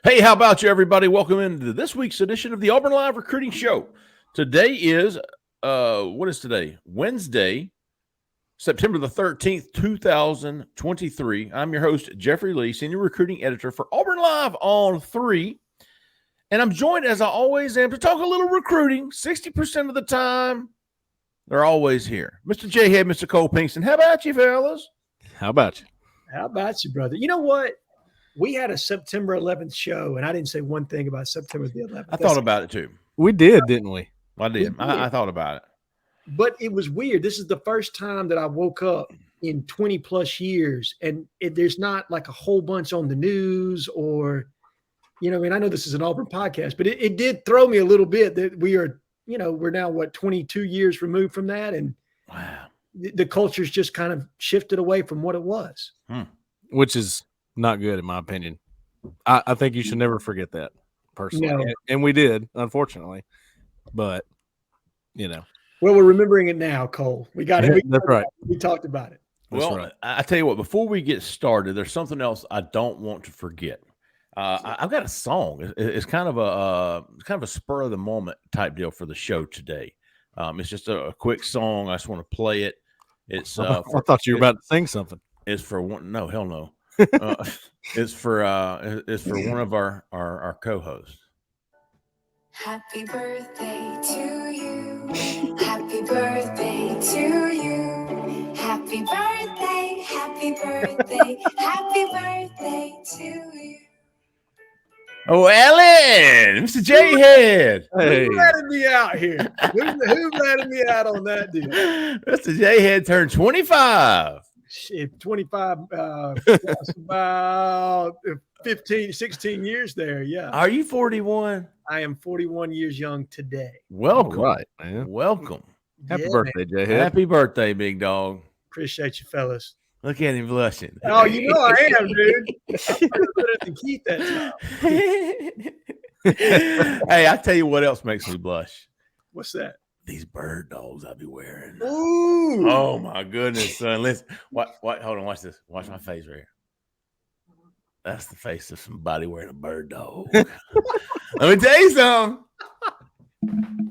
Hey, how about you, everybody? Welcome into this week's edition of the Auburn Live Recruiting Show. Today is, what is today? Wednesday, September the 13th, 2023. I'm your host, Jeffrey Lee, Senior Recruiting Editor for Auburn Live on 3. And I'm joined, as I always am, to talk a little recruiting. 60% of the time, they're always here. Mr. Jhead, Mr. Cole Pinkston. How about you, fellas? How about you? How about you, brother? You know what? We had a September 11th show, and I didn't say one thing about September the 11th. I thought about it, too. We did, didn't we? I did. I thought about it. But it was weird. This is the first time that I woke up in 20 plus years, and there's not like a whole bunch on the news or, I know this is an Auburn podcast, but it did throw me a little bit that we are, we're now 22 years removed from that. And wow, the culture's just kind of shifted away from what it was. Which is not good, in my opinion. I think you should never forget that, personally. No. And we did, unfortunately. But, Well, we're remembering it now, Cole. We got it. That's right. We talked about it. Well, right. I tell you what, before we get started, there's something else I don't want to forget. I've got a song. It's kind of a spur of the moment type deal for the show today. It's just a quick song. I just want to play it. It's I thought you were about to sing something. It's for one. No, hell no. It's for one of our co-hosts. Happy birthday to you. Happy birthday to you. Happy birthday, happy birthday, happy birthday to you. Oh, Ellen, Mr. Jhead. Hey. Who ratted me out here? Who ratted me out on that deal? Mr. Jhead turned 25. Shit, 25, about 15, 16 years there, yeah. Are you 41? I am 41 years young today. Welcome. All right, man. Welcome. Happy birthday, Jhead. Happy birthday, big dog. Appreciate you, fellas. Look at him blushing. Oh, you know I am, dude. I'm better than Keith that time. Hey, I tell you what else makes me blush. What's that? These bird dogs I be wearing. Ooh. Oh my goodness, son. Listen, what? Hold on, watch this. Watch my face right here. That's the face of somebody wearing a bird dog. Let me tell you something.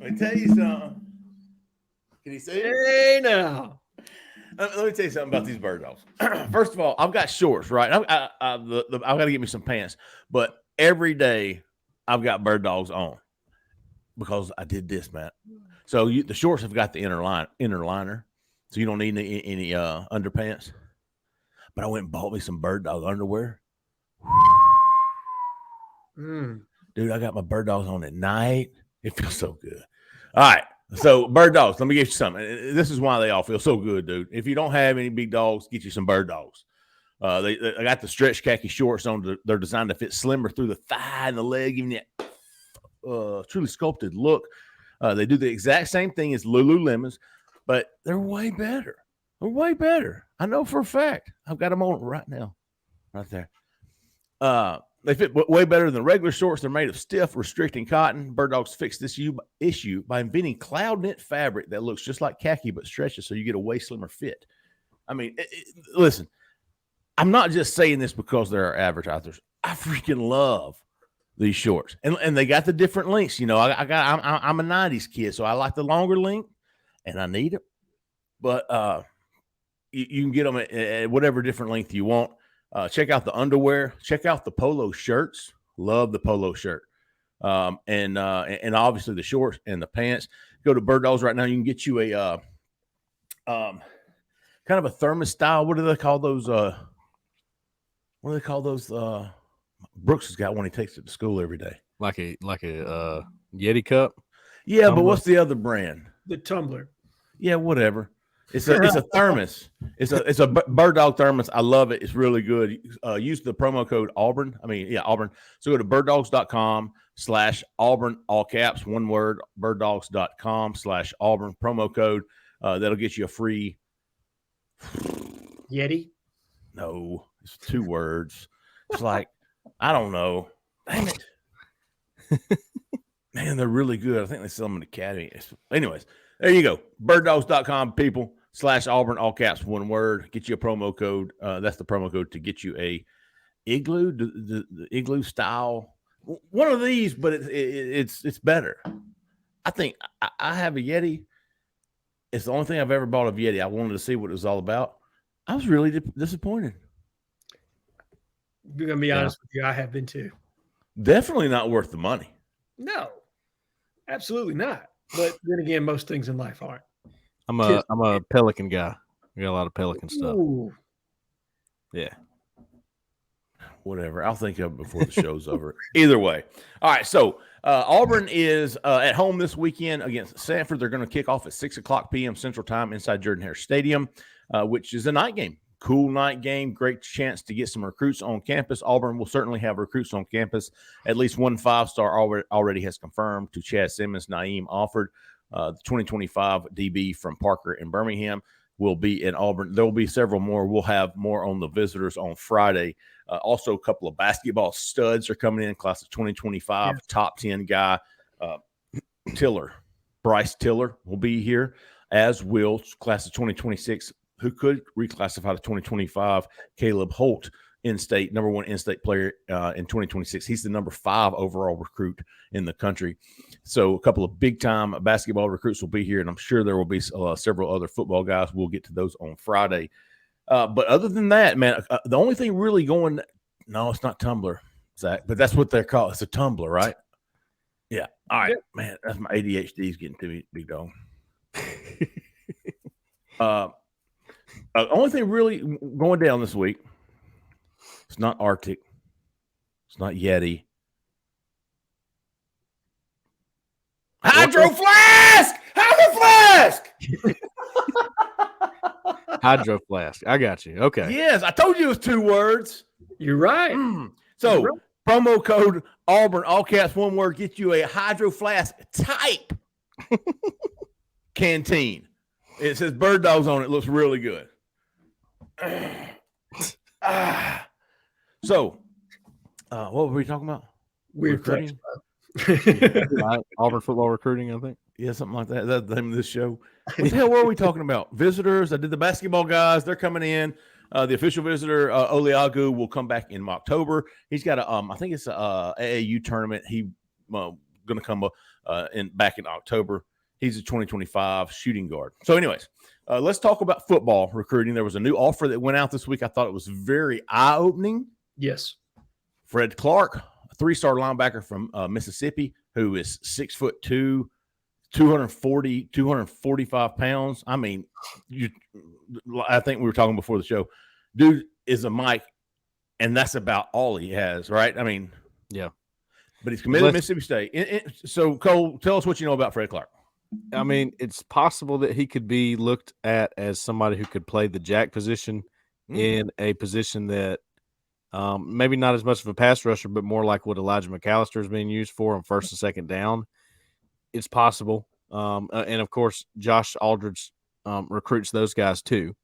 Can you see it? Hey, now. Let me tell you something about these bird dogs. First of all, I've got shorts, right? I've got to get me some pants, but every day I've got bird dogs on because I did this, man. So the shorts have got the inner liner, so you don't need any underpants. But I went and bought me some bird dog underwear. Dude, I got my bird dogs on at night. It feels so good. All right. So bird dogs, let me get you something. This is why they all feel so good, dude. If you don't have any big dogs, get you some bird dogs. I got the stretch khaki shorts on. They're designed to fit slimmer through the thigh and the leg, giving that truly sculpted look. They do the exact same thing as Lululemons, but they're way better. They're way better. I know for a fact. I've got them on right now, right there. They fit way better than regular shorts. They're made of stiff, restricting cotton. Bird Dogs fixed this issue by inventing cloud knit fabric that looks just like khaki but stretches, so you get a way slimmer fit. I mean, listen, I'm not just saying this because there are advertisers. I freaking love these shorts, and they got the different lengths. I'm a '90s kid, so I like the longer length, and I need it. But you can get them at whatever different length you want. Check out the underwear. Check out the polo shirts. Love the polo shirt. And obviously the shorts and the pants. Go to Bird Dogs right now. You can get you a kind of a thermos style. What do they call those? Brooks has got one he takes it to school every day. Like a Yeti cup. Yeah, tumbler. But what's the other brand? The tumbler. Yeah, whatever. It's a thermos. It's a bird dog thermos. I love it. It's really good. Use the promo code Auburn. Auburn. So go to birddogs.com/Auburn, all caps, one word, birddogs.com/Auburn, promo code. That'll get you a free Yeti. No, it's 2 words. It's like, I don't know. Dang it. Man, they're really good. I think they sell them in the Academy. Anyways, there you go. Birddogs.com, people, /Auburn, all caps, one word. Get you a promo code. That's the promo code to get you a igloo, the igloo style one of these, but it's better. I think I have a Yeti. It's the only thing I've ever bought of Yeti. I wanted to see what it was all about. I was really disappointed. I'm gonna be honest with you, I have been too. Definitely not worth the money. No, absolutely not. But then again, most things in life aren't. I'm a Pelican guy. We got a lot of Pelican stuff. Ooh. Yeah. Whatever. I'll think of it before the show's over. Either way. All right. So Auburn is at home this weekend against Sanford. They're going to kick off at 6:00 p.m. Central Time inside Jordan-Hare Stadium, which is a night game. Cool night game. Great chance to get some recruits on campus. Auburn will certainly have recruits on campus. At least one 5-star already has confirmed to Chad Simmons. Naeem offered. The 2025 DB from Parker in Birmingham will be in Auburn. There will be several more. We'll have more on the visitors on Friday. Also, a couple of basketball studs are coming in. Class of 2025, yeah. top 10 guy, Bryce Tiller will be here, as will class of 2026, who could reclassify to 2025, Caleb Holt, in-state, number one in-state player in 2026. He's the number 5 overall recruit in the country. So a couple of big-time basketball recruits will be here, and I'm sure there will be several other football guys. We'll get to those on Friday. But other than that, man, the only thing really going – no, it's not Tumblr, Zach, but that's what they're called. It's a Tumblr, right? Yeah. All right, man, that's my ADHD's getting to me, big dog. Only thing really going down this week, it's not Arctic. It's not Yeti. Hydro Flask! Hydro Flask! Hydro Flask. I got you. Okay. Yes, I told you it was 2 words. You're right. So, You're right. promo code Auburn, all caps, 1 word, get you a Hydro Flask type canteen. It says Bird Dogs on it. Looks really good. So, what were we talking about? Weird Recruiting? Right. Auburn football recruiting, I think. Yeah, something like that. That's the name of this show. What the hell were we talking about? Visitors. I did the basketball guys. They're coming in. The official visitor, Oliagu, will come back in October. He's got a, I think it's a AAU tournament. He going to come back in October. He's a 2025 shooting guard. So, anyways, let's talk about football recruiting. There was a new offer that went out this week. I thought it was very eye-opening. Yes. Fred Clark, a 3-star linebacker from Mississippi, who is 6'2", 245 pounds. I mean, I think we were talking before the show. Dude is a mic, and that's about all he has, right? I mean, yeah. But he's committed to Mississippi State. So, Cole, tell us what you know about Fred Clark. I mean, it's possible that he could be looked at as somebody who could play the jack position in a position that maybe not as much of a pass rusher, but more like what Elijah McAllister is being used for on first and second down. It's possible. And, of course, Josh Aldridge recruits those guys too.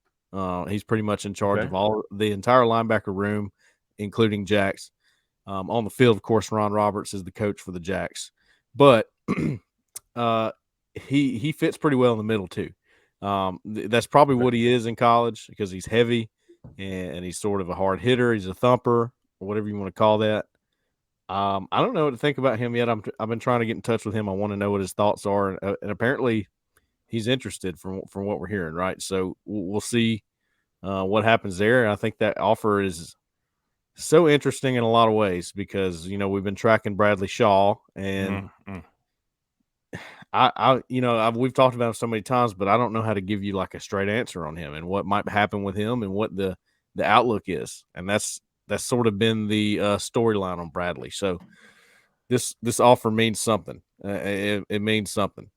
He's pretty much in charge of the entire linebacker room, including jacks. On the field, of course, Ron Roberts is the coach for the jacks. But he fits pretty well in the middle too. That's probably what he is in college because he's heavy and he's sort of a hard hitter. He's a thumper or whatever you want to call that. I don't know what to think about him yet. I've been trying to get in touch with him. I want to know what his thoughts are, and apparently he's interested from what we're hearing. Right, so we'll see what happens there. And I think that offer is so interesting in a lot of ways because we've been tracking Bradley Shaw and. We've talked about him so many times, but I don't know how to give you like a straight answer on him and what might happen with him and what the outlook is. And that's sort of been the storyline on Bradley. So this offer means something. It means something.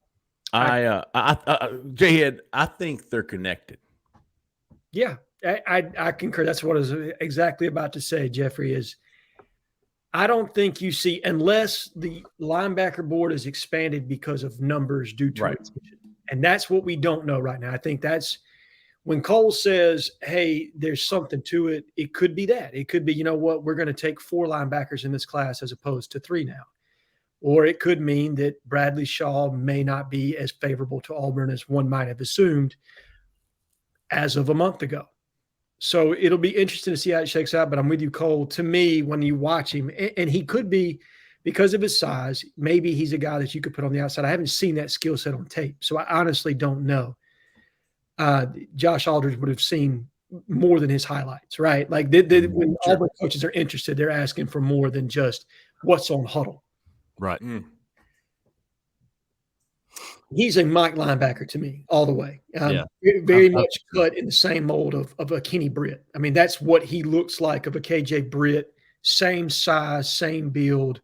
Jhead, I think they're connected. Yeah, I concur. That's what I was exactly about to say, Jeffrey, is I don't think you see, unless the linebacker board is expanded because of numbers due to it. And that's what we don't know right now. I think that's when Cole says, hey, there's something to it. It could be that. It could be, you know what, we're going to take 4 linebackers in this class as opposed to 3 now. Or it could mean that Bradley Shaw may not be as favorable to Auburn as one might have assumed as of a month ago. So it'll be interesting to see how it shakes out, but I'm with you, Cole. To me, when you watch him, and he could be because of his size, maybe he's a guy that you could put on the outside. I haven't seen that skill set on tape, so I honestly don't know. Josh Aldridge would have seen more than his highlights, right? Like when Auburn coaches are interested, they're asking for more than just what's on huddle. Right. He's a Mike linebacker to me all the way. Very much cut in the same mold of a Kenny Britt. I mean, that's what he looks like of a KJ Britt. Same size, same build.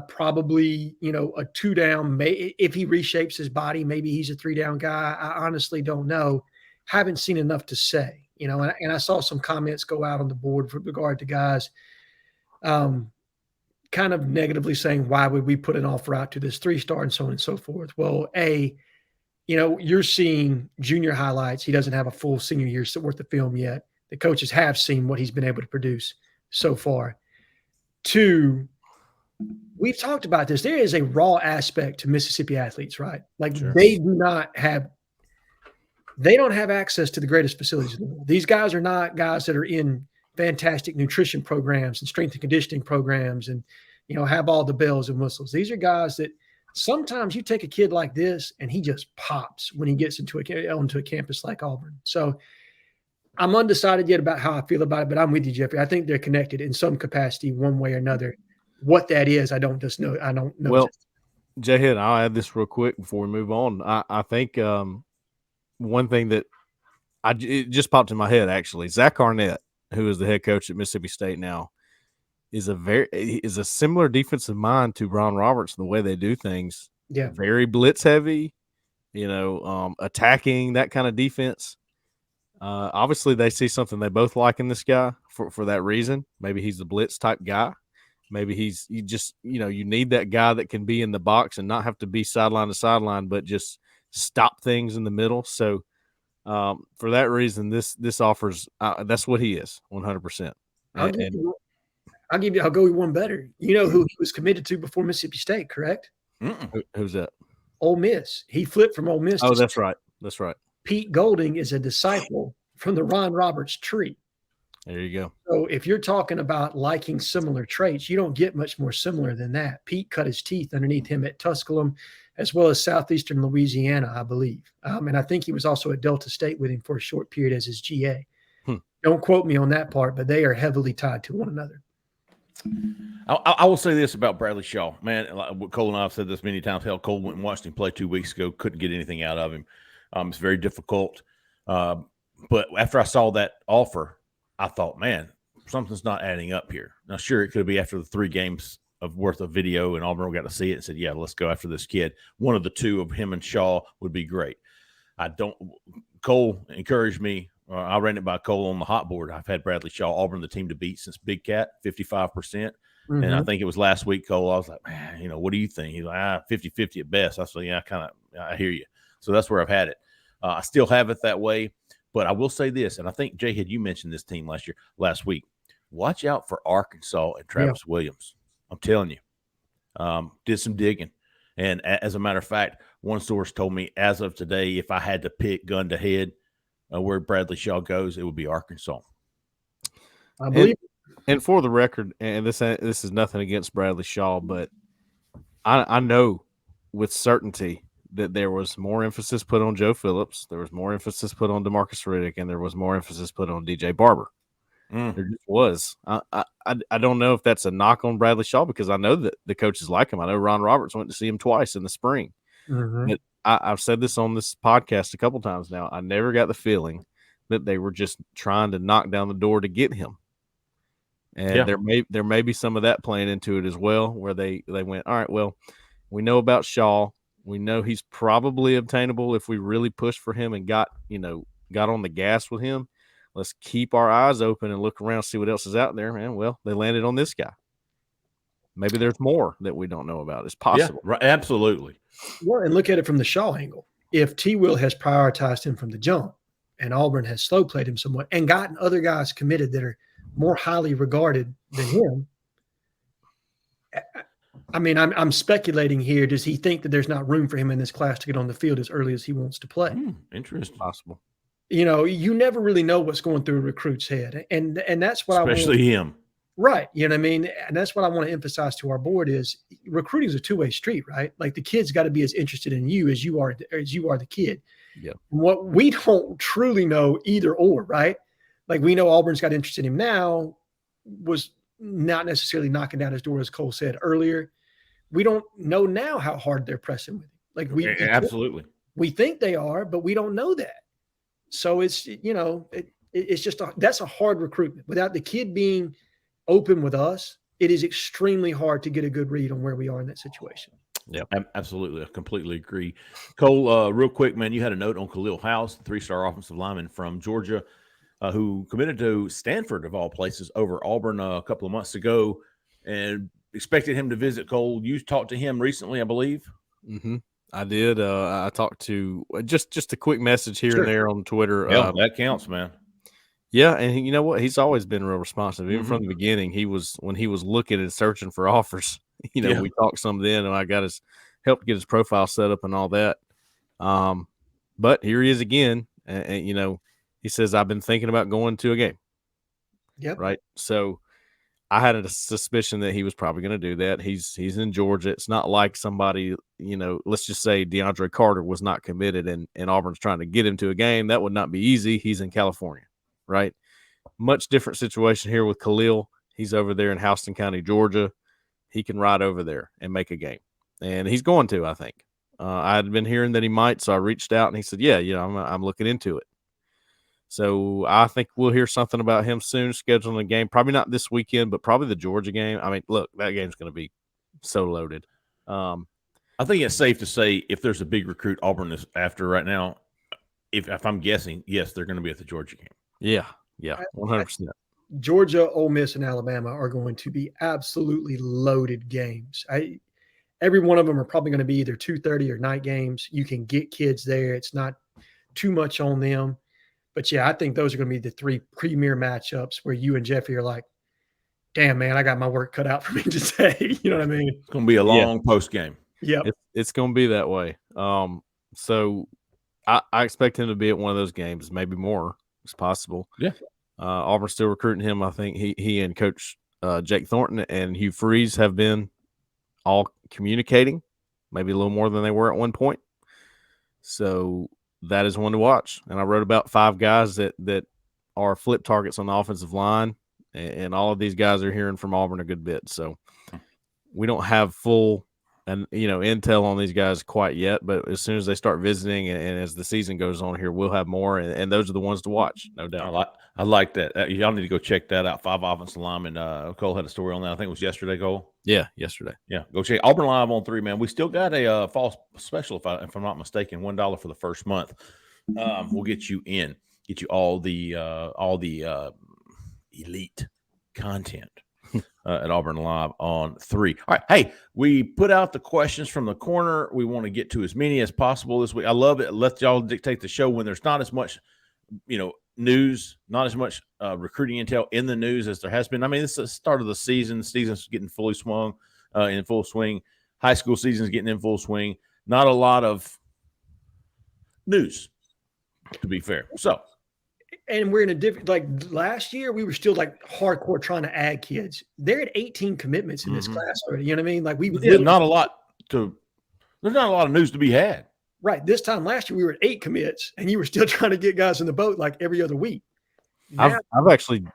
Probably, a 2-down. If he reshapes his body, maybe he's a 3-down guy. I honestly don't know. Haven't seen enough to say. And I saw some comments go out on the board with regard to guys kind of negatively saying, why would we put an offer out to this 3-star and so on and so forth? Well, you're seeing junior highlights. He doesn't have a full senior year's worth of film yet. The coaches have seen what he's been able to produce so far. 2, we've talked about this. There is a raw aspect to Mississippi athletes, right? Like they don't have access to the greatest facilities in the world. These guys are not guys that are in fantastic nutrition programs and strength and conditioning programs and, have all the bells and whistles. These are guys that sometimes you take a kid like this and he just pops when he gets onto a campus like Auburn. So I'm undecided yet about how I feel about it, but I'm with you, Jeffrey. I think they're connected in some capacity, one way or another. What that is, I don't know. Well, Jhead, I'll add this real quick before we move on. I think one thing that it just popped in my head, actually, Zach Arnett, who is the head coach at Mississippi State now, is a similar defensive mind to Ron Roberts in the way they do things. Yeah, very blitz heavy, attacking, that kind of defense. Obviously, they see something they both like in this guy for that reason. Maybe he's the blitz type guy. Maybe you need that guy that can be in the box and not have to be sideline to sideline, but just stop things in the middle. So for that reason, this offers that's what he is 100%. I'll go one better. You know who he was committed to before Mississippi State, correct? Who's that? Ole Miss. He flipped from Ole Miss. Oh, that's right. That's right. Pete Golding is a disciple from the Ron Roberts tree. There you go. So if you're talking about liking similar traits, you don't get much more similar than that. Pete cut his teeth underneath him at Tusculum, as well as Southeastern Louisiana, I believe. And I think he was also at Delta State with him for a short period as his GA. Don't quote me on that part, but they are heavily tied to one another. I will say this about Bradley Shaw, man. Cole and I have said this many times. Hell, Cole went and watched him play 2 weeks ago. Couldn't get anything out of him. It's very difficult. But after I saw that offer, I thought, man, something's not adding up here. Now, sure, it could be after the 3 games worth of video, and Auburn got to see it and said, yeah, let's go after this kid. One of the 2 of him and Shaw would be great. Cole encouraged me. I ran it by Cole on the hot board. I've had Bradley Shaw, Auburn, the team to beat since Big Cat, 55%. And I think it was last week, Cole, I was like, man, what do you think? He's like, 50-50 at best. I said, yeah, I hear you. So that's where I've had it. I still have it that way. But I will say this, and I think, Jhead, you mentioned this team last week. Watch out for Arkansas and Travis Williams. I'm telling you. Did some digging. And as a matter of fact, one source told me as of today, if I had to pick gun to head where Bradley Shaw goes, it would be Arkansas. I believe. And for the record, and this is nothing against Bradley Shaw, but I know with certainty that there was more emphasis put on Joe Phillips, there was more emphasis put on DeMarcus Riddick, and there was more emphasis put on DJ Barber. There just was. I don't know if that's a knock on Bradley Shaw because I know that the coaches like him. I know Ron Roberts went to see him twice in the spring. But I've said this on this podcast a couple times now. I never got the feeling that they were just trying to knock down the door to get him. And there may be some of that playing into it as well, where they went, all right, well, we know about Shaw. We know he's probably obtainable if we really push for him and got on the gas with him. Let's keep our eyes open and look around, see what else is out there, man. Well, they landed on this guy. Maybe there's more that we don't know about. It's possible. Yeah, right, absolutely. Well, and look at it from the Shaw angle. If T. Will has prioritized him from the jump and Auburn has slow played him somewhat and gotten other guys committed that are more highly regarded than him, I mean, I'm speculating here. Does he think that there's not room for him in this class to get on the field as early as he wants to play? Interesting. Possible. You never really know what's going through a recruit's head. And that's what especially him. Right. You know what I mean? And that's what I want to emphasize to our board is recruiting is a two-way street, right? Like the kid's got to be as interested in you as you are the kid. Yeah. What we don't truly know either or, right? Like we know Auburn's got interest in him now, was not necessarily knocking down his door, as Cole said earlier. We don't know now how hard they're pressing with him. Like absolutely. We think they are, but we don't know that. So it's, it's just that's a hard recruitment. Without the kid being open with us, it is extremely hard to get a good read on where we are in that situation. Yeah, absolutely. I completely agree. Cole, real quick, man, you had a note on Khalil House, the 3-star offensive lineman from Georgia, who committed to Stanford, of all places, over Auburn a couple of months ago, and expected him to visit. Cole, you talked to him recently, I believe. Mm-hmm. I did. I talked to just a quick message here and there on Twitter. Yeah, that counts, man. Yeah, and you know what? He's always been real responsive. Even from the beginning, when he was looking and searching for offers. We talked some then, and I got helped get his profile set up and all that. But here he is again, and he says, "I've been thinking about going to a game." Yep. Right. So I had a suspicion that he was probably going to do that. He's in Georgia. It's not like somebody, let's just say DeAndre Carter was not committed and Auburn's trying to get him to a game. That would not be easy. He's in California, right? Much different situation here with Khalil. He's over there in Houston County, Georgia. He can ride over there and make a game. And he's going to, I think. I had been hearing that he might, so I reached out and he said, yeah, I'm looking into it. So I think we'll hear something about him soon, scheduling a game. Probably not this weekend, but probably the Georgia game. I mean, look, that game's going to be so loaded. I think it's safe to say if there's a big recruit Auburn is after right now, if I'm guessing, yes, they're going to be at the Georgia game. Yeah, 100%. Georgia, Ole Miss, and Alabama are going to be absolutely loaded games. Every one of them are probably going to be either 2:30 or night games. You can get kids there. It's not too much on them. But, yeah, I think those are going to be the three premier matchups where you and Jeffy are like, damn, man, I got my work cut out for me today. You know what I mean? It's going to be a long post game. Yeah. It's going to be that way. So I expect him to be at one of those games, maybe more. It's possible. Yeah. Auburn's still recruiting him. I think he and Coach Jake Thornton and Hugh Freeze have been all communicating, maybe a little more than they were at one point. So that is one to watch. And I wrote about 5 guys that are flip targets on the offensive line, and all of these guys are hearing from Auburn a good bit. So we don't have full intel on these guys quite yet, but as soon as they start visiting and as the season goes on here, we'll have more, and those are the ones to watch, no doubt. I like that. Y'all need to go check that out. 5 offensive linemen. Cole had a story on that. I think it was yesterday, Cole. Yeah, yesterday. Yeah, go check Auburn Live on 3, man. We still got a fall special, if I'm not mistaken, $1 for the first month. We'll get you in, get you all the elite content. At Auburn Live on 3. All right. Hey, we put out the questions from the corner. We want to get to as many as possible this week. I love it. Let y'all dictate the show when there's not as much, news, not as much recruiting intel in the news as there has been. I mean, this is the start of the season. The season's getting fully swung, in full swing. High school season's getting in full swing. Not a lot of news, to be fair. So, and we're in a different, like last year, we were still like hardcore trying to add kids. They're at 18 commitments in this class already. You know what I mean? Like there's not a lot of news to be had. Right. This time last year, we were at 8 commits, and you were still trying to get guys in the boat like every other week. I've actually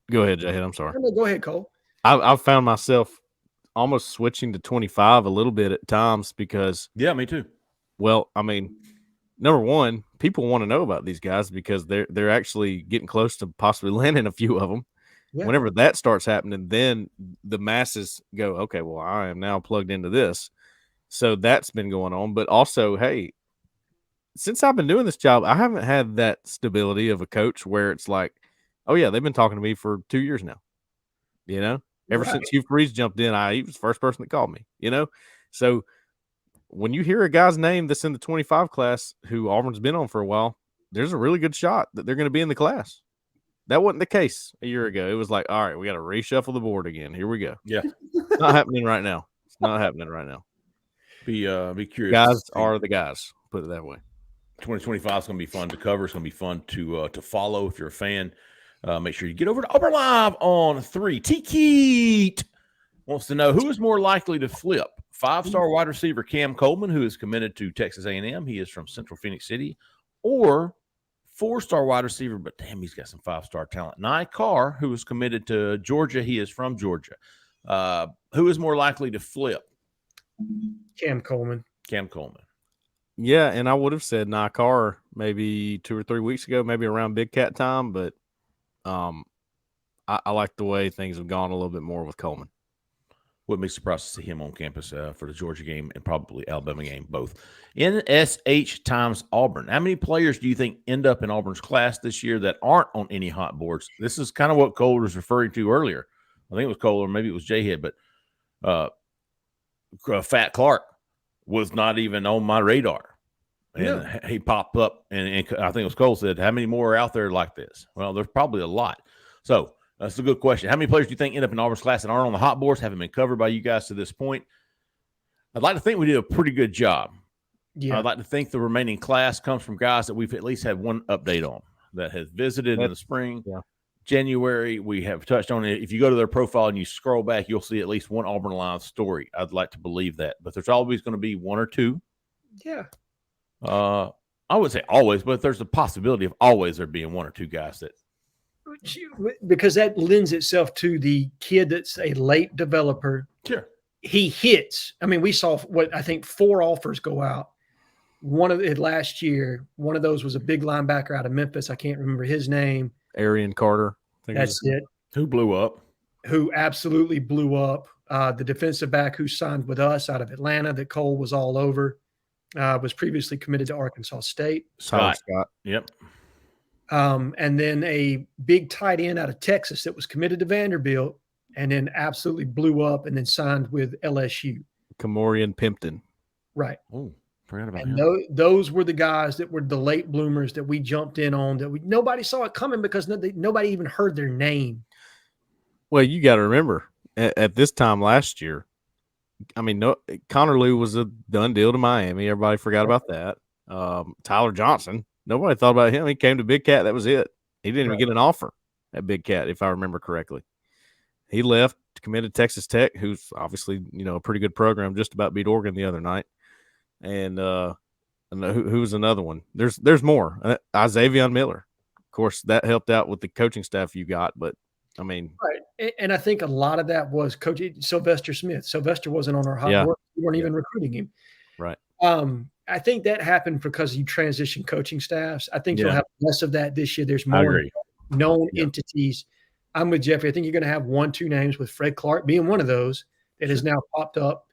go ahead, Jhead. I'm sorry. No, go ahead, Cole. I've found myself almost switching to 25 a little bit at times because yeah, me too. Well, I mean, number one, people want to know about these guys because they're actually getting close to possibly landing a few of them. Yeah. Whenever that starts happening, then the masses go, okay, well, I am now plugged into this. So that's been going on. But also, hey, since I've been doing this job, I haven't had that stability of a coach where it's like, oh, yeah, they've been talking to me for 2 years now. Ever since Hugh Freeze jumped in, he was the first person that called me, So when you hear a guy's name that's in the 25 class who Auburn's been on for a while, there's a really good shot that they're going to be in the class. That wasn't the case a year ago. It was like, all right, we got to reshuffle the board again. Here we go. Yeah. It's not happening right now. It's not happening right now. Be curious. Guys are the guys. Put it that way. 2025 is going to be fun to cover. It's going to be fun to follow if you're a fan. Make sure you get over to Auburn Live on 3. T-Keat wants to know who is more likely to flip. 5-star wide receiver Cam Coleman, who is committed to Texas A&M. He is from Central Phoenix City. Or 4-star wide receiver, but damn, he's got some 5-star talent. Nye Carr, who is committed to Georgia. He is from Georgia. Who is more likely to flip? Cam Coleman. Cam Coleman. Yeah, and I would have said Nye Carr maybe 2 or 3 weeks ago, maybe around Big Cat time, but I like the way things have gone a little bit more with Coleman. Wouldn't be surprised to see him on campus for the Georgia game and probably Alabama game, both. NSH times Auburn. How many players do you think end up in Auburn's class this year that aren't on any hot boards? This is kind of what Cole was referring to earlier. I think it was Cole or maybe it was Jhead, but Fat Clark was not even on my radar. And he popped up, and I think it was Cole said, how many more are out there like this? Well, there's probably a lot. So that's a good question. How many players do you think end up in Auburn's class and aren't on the hot boards, haven't been covered by you guys to this point? I'd like to think we did a pretty good job. Yeah. I'd like to think the remaining class comes from guys that we've at least had one update on that has visited in the spring. Yeah. January, we have touched on it. If you go to their profile and you scroll back, you'll see at least one Auburn Lions story. I'd like to believe that. But there's always going to be one or two. Yeah. I would say always, but there's a possibility of always there being one or two guys that. Because that lends itself to the kid that's a late developer. Sure. He hits. I mean, we saw what I think 4 offers go out. One of it last year, one of those was a big linebacker out of Memphis. I can't remember his name. Arian Carter. That's it. Who blew up? Who absolutely blew up. The defensive back who signed with us out of Atlanta that Cole was all over, was previously committed to Arkansas State. Scott. Yep. And then a big tight end out of Texas that was committed to Vanderbilt and then absolutely blew up and then signed with LSU. Kamorian Pimpton. Right. Oh, forgot about And him. those were the guys that were the late bloomers that we jumped in on that nobody saw it coming because nobody even heard their name. Well, you got to remember at this time last year, I mean, Connor Lew was a done deal to Miami. Everybody forgot about that. Tyler Johnson, nobody thought about him. He came to Big Cat. That was it. He didn't even get an offer at Big Cat, if I remember correctly. He left, committed to Texas Tech, who's obviously, a pretty good program, just about beat Oregon the other night. And who's another one? There's more. Xavier Miller. Of course, that helped out with the coaching staff you got, but I mean, right. And I think a lot of that was Coach Sylvester Smith. Sylvester wasn't on our hot board. We weren't even recruiting him. Right. I think that happened because you transition coaching staffs. I think you'll have less of that this year. There's more known entities. I'm with Jeffrey. I think you're going to have 1-2 names, with Fred Clark being one of those that has now popped up.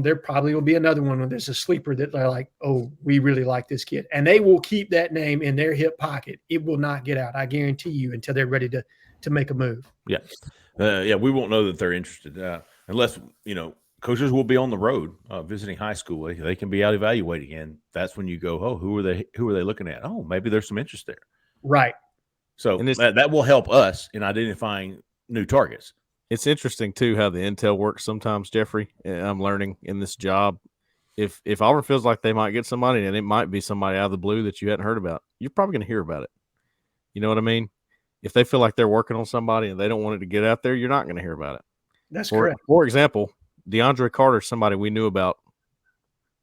There probably will be another one when there's a sleeper that they're like, oh, we really like this kid. And they will keep that name in their hip pocket. It will not get out, I guarantee you, until they're ready to make a move. Yeah. We won't know that they're interested unless, coaches will be on the road visiting high school. They can be out evaluating, and that's when you go, oh, who are they looking at? Oh, maybe there's some interest there. Right. So that will help us in identifying new targets. It's interesting, too, how the intel works sometimes, Jeffrey. I'm learning in this job. If Auburn feels like they might get somebody, and it might be somebody out of the blue that you hadn't heard about, you're probably going to hear about it. You know what I mean? If they feel like they're working on somebody and they don't want it to get out there, you're not going to hear about it. That's correct. For example, DeAndre Carter is somebody we knew about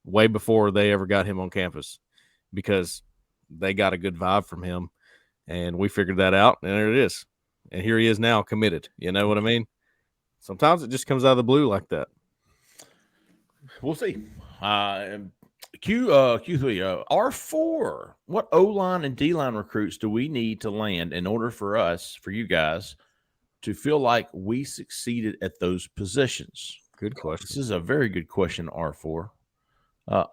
way before they ever got him on campus because they got a good vibe from him, and we figured that out, and there it is. And here he is now committed. You know what I mean? Sometimes it just comes out of the blue like that. We'll see. Q3, R4. What O-line and D-line recruits do we need to land in order for you guys, to feel like we succeeded at those positions? Good question. This is a very good question, R4.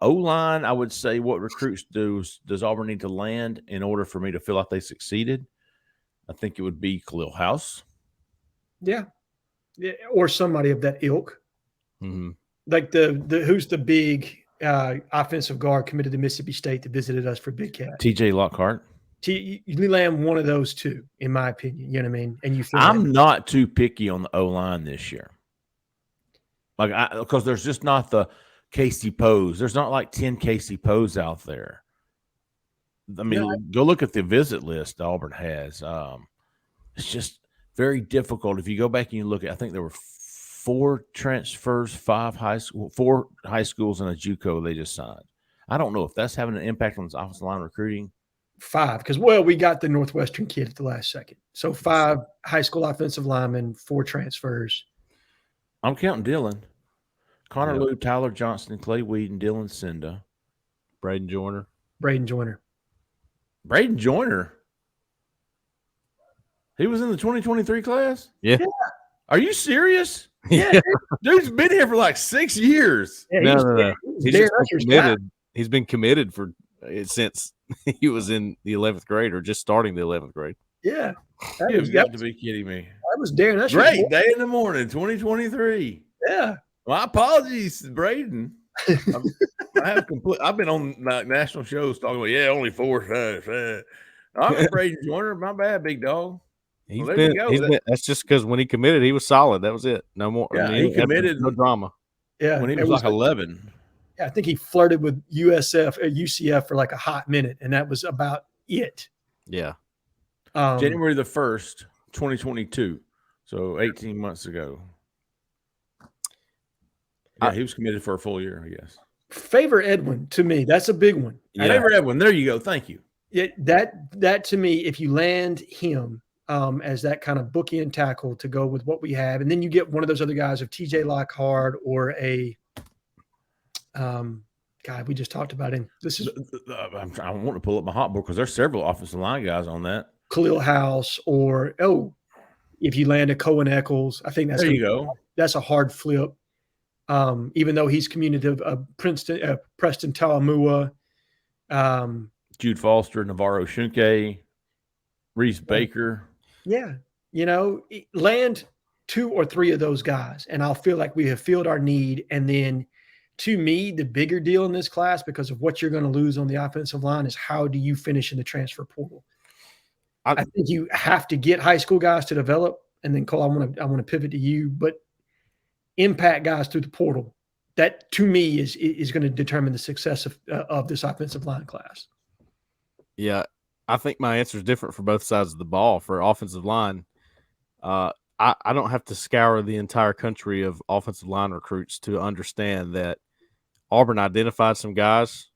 O-line, I would say, what recruits does Auburn need to land in order for me to feel like they succeeded? I think it would be Khalil House. Yeah. Or somebody of that ilk. Mm-hmm. Like who's the big offensive guard committed to Mississippi State that visited us for Big Cat? TJ Lockhart. You land one of those two, in my opinion. You know what I mean? And I'm not too picky on the O-line this year. Because there's just not the Casey Pose. There's not like 10 Casey Pose out there. I mean, go look at the visit list Auburn has. It's just very difficult. If you go back and you look at, I think there were 4 transfers, 4 high schools and a JUCO they just signed. I don't know if that's having an impact on this offensive line recruiting. 5, because we got the Northwestern kid at the last second. So 5 high school offensive linemen, 4 transfers. I'm counting Dylan, Connor Yep. Lou, Tyler Johnston, Clay Whedon, Dylan Cinda, Braden Joyner. Braden Joyner. Braden Joyner. He was in the 2023 class? Yeah. Are you serious? Yeah. Dude's been here for like 6 years. Yeah, No. He's Darren just been Usher's committed. He's been committed since he was in the 11th grade or just starting the 11th grade. Yeah. That You've was, got to be kidding me. that was Darren Usher's Great boy. day in the morning, 2023. Yeah. My apologies, Braden. I've been on national shows talking about, only 4 times. I'm Braden Joyner. My bad, big dog. He's Well, there you been, go. that's just because when he committed, he was solid. That was it. No more. Yeah, I mean, he committed no drama. Yeah. when he It was like 11. I think he flirted with UCF for like a hot minute, and that was about it. Yeah. January the 1st, 2022. So 18 months ago. Yeah, he was committed for a full year, I guess. Favor Edwin, to me, that's a big one. Yeah. Favorite Edwin. There you go. Thank you. That to me, if you land him as that kind of bookend tackle to go with what we have, and then you get one of those other guys of TJ Lockhart or a guy we just talked about him. This is I want to pull up my hot board because there's several offensive line guys on that. Khalil House, or if you land a Cohen Eccles, I think There you go. That's a hard flip. Even though he's communicative, Preston Talamua, Jude Foster, Navarro Shunke, Reese Baker. Yeah. Land 2 or 3 of those guys, and I'll feel like we have filled our need. And then to me, the bigger deal in this class, because of what you're going to lose on the offensive line, is how do you finish in the transfer portal? I think you have to get high school guys to develop. And then Cole, I want to pivot to you, but impact guys through the portal. That to me is going to determine the success of this offensive line class. Yeah, I think my answer is different for both sides of the ball. For offensive line, I don't have to scour the entire country of offensive line recruits to understand that Auburn identified some guys,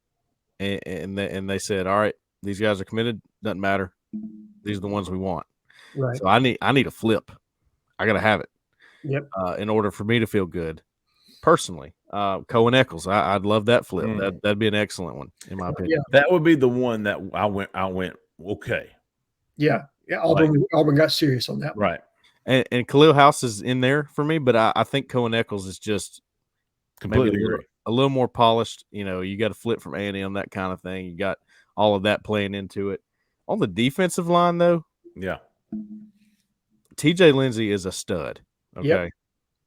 and they said, all right, these guys are committed. Doesn't matter. These are the ones we want. Right. So I need a flip. I got to have it. Yep. In order for me to feel good, personally, Cohen Eccles, I'd love that flip. That'd be an excellent one, in my opinion. Yeah. That would be the one that I went okay. Yeah. Auburn got serious on that one. Right. And Khalil House is in there for me, but I think Cohen Eccles is just Completely a little more polished. You got to flip from A&M, that kind of thing. You got all of that playing into it. On the defensive line, though, yeah, TJ Lindsey is a stud. Okay. Yep.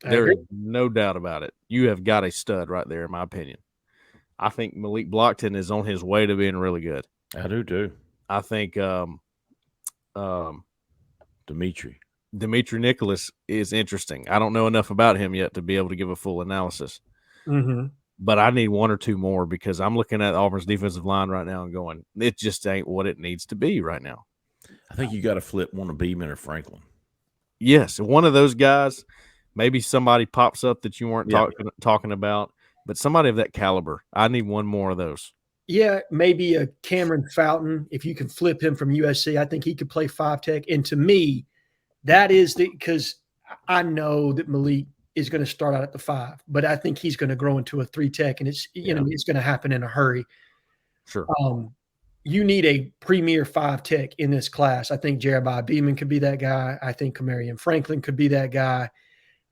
There is no doubt about it. You have got a stud right there, in my opinion. I think Malik Blockton is on his way to being really good. I do too. I think Dimitri Nicholas is interesting. I don't know enough about him yet to be able to give a full analysis. Mm-hmm. But I need 1 or 2 more, because I'm looking at Auburn's defensive line right now and going, it just ain't what it needs to be right now. I think you got to flip one of Beeman or Franklin. Yes, one of those guys. Maybe somebody pops up that you weren't talking about, but somebody of that caliber. I need 1 more of those. Yeah, maybe a Cameron Fountain. If you can flip him from USC, I think he could play 5 tech. And to me, that is because I know that Malik is going to start out at the 5, but I think he's going to grow into a 3 tech, and it's it's going to happen in a hurry. Sure. You need a premier 5 tech in this class. I think Jeremiah Beeman could be that guy. I think Kamarian Franklin could be that guy.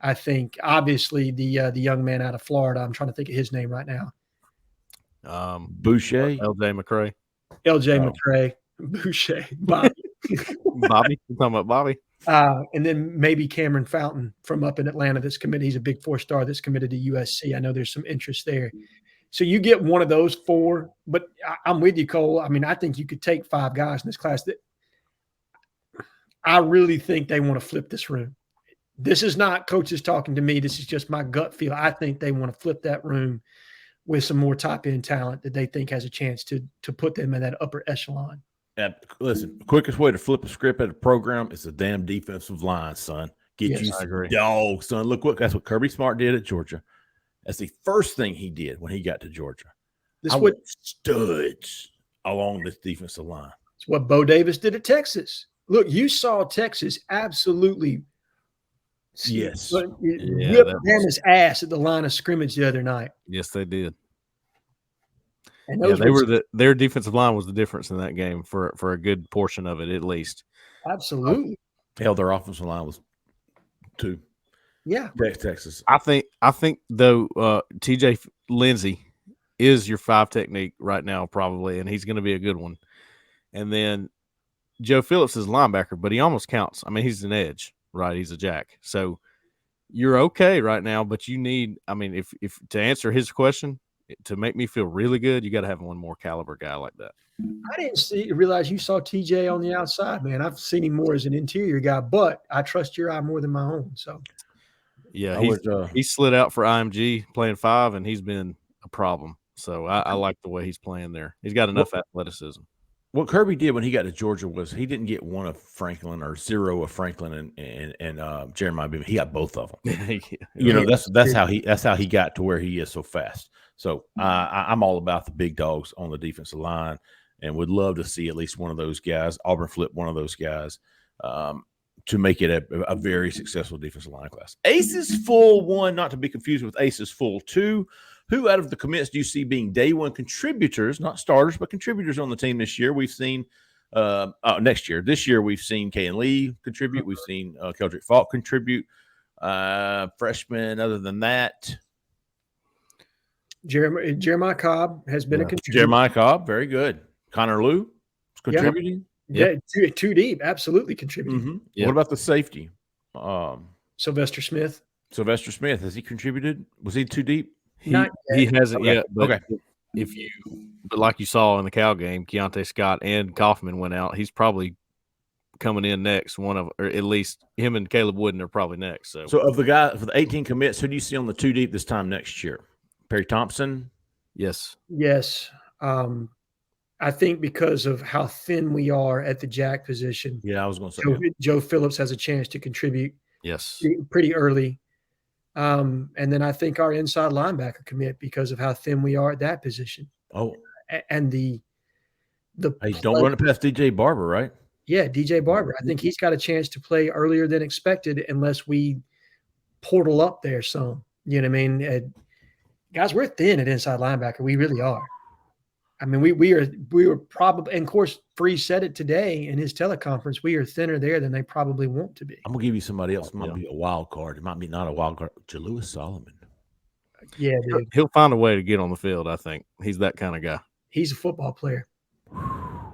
I think obviously the young man out of Florida, I'm trying to think of his name right now. Boucher, LJ McCray, McCray, Boucher, Bobby. Bobby. You're talking about Bobby? And then maybe Cameron Fountain from up in Atlanta that's committed. He's a big 4-star that's committed to USC. I know there's some interest there. So you get one of those 4, but I'm with you, Cole. I mean, I think you could take 5 guys in this class. That I really think they want to flip this room. This is not coaches talking to me. This is just my gut feel. I think they want to flip that room with some more top-end talent that they think has a chance to put them in that upper echelon. Listen, quickest way to flip a script at a program is the damn defensive line, son. Get Yes, you I some agree. dogs, son. Look, that's what Kirby Smart did at Georgia. That's the first thing he did when he got to Georgia. this I what want studs along this defensive line. it's what Bo Davis did at Texas. Look, you saw Texas absolutely Yes. whip that was- Bama's ass at the line of scrimmage the other night. Yes, they did. And Yeah, those their defensive line was the difference in that game for a good portion of it, at least. absolutely. Hell, their offensive line was 2. Yeah. Texas. I think though, TJ Lindsey is your 5 technique right now, probably, and he's going to be a good one. And then Joe Phillips is linebacker, but he almost counts. I mean, he's an edge, right? He's a jack. So you're okay right now, but you need, I mean, if to answer his question, to make me feel really good, you got to have one more caliber guy like that. I didn't realize you saw TJ on the outside, man. I've seen him more as an interior guy, but I trust your eye more than my own. So Yeah, I he slid out for IMG playing 5, and he's been a problem. So I like the way he's playing there. He's got enough athleticism. What Kirby did when he got to Georgia was he didn't get 1 of Franklin or 0 of Franklin and Jeremiah Beaver. He got both of them. You know, that's how he got to where he is so fast. So I'm all about the big dogs on the defensive line, and would love to see at least one of those guys. Auburn flip one of those guys to make it a very successful defensive line class. Aces full 1, not to be confused with Aces full 2. Who out of the commits do you see being day 1 contributors, not starters, but contributors on the team this year? We've seen next year. This year we've seen Kayan Lee contribute. We've seen Keldrick Falk contribute. Freshman, other than that, Jeremiah Cobb has been a contributor. Jeremiah Cobb, very good. Connor Liu is contributing. Yeah, too deep, absolutely contributing. Mm-hmm. Yep. What about the safety? Sylvester Smith. Sylvester Smith, has he contributed? Was he too deep? He Not hasn't Okay. yet. But Okay. but like you saw in the Cal game, Keontae Scott and Kaufman went out. He's probably coming in next. Or at least him and Caleb Wooden are probably next. So of the guy for the 18 commits, who do you see on the 2 deep this time next year? Perry Thompson. yes, Yes. I think because of how thin we are at the jack position, Yeah, I was going to say. Joe Phillips has a chance to contribute yes, pretty early. And then I think our inside linebacker commit because of how thin we are at that position. Oh, And the hey, don't run it past DJ Barber, right? Yeah, DJ Barber. I think he's got a chance to play earlier than expected unless we portal up there some. You know what I mean? Guys, we're thin at inside linebacker. We really are. I mean, we were probably, and of course, Freeze said it today in his teleconference. We are thinner there than they probably want to be. I'm gonna give you somebody else. It might be a wild card. It might be not a wild card. Jalewis Solomon. Yeah, dude. he'll find a way to get on the field. I think he's that kind of guy. He's a football player.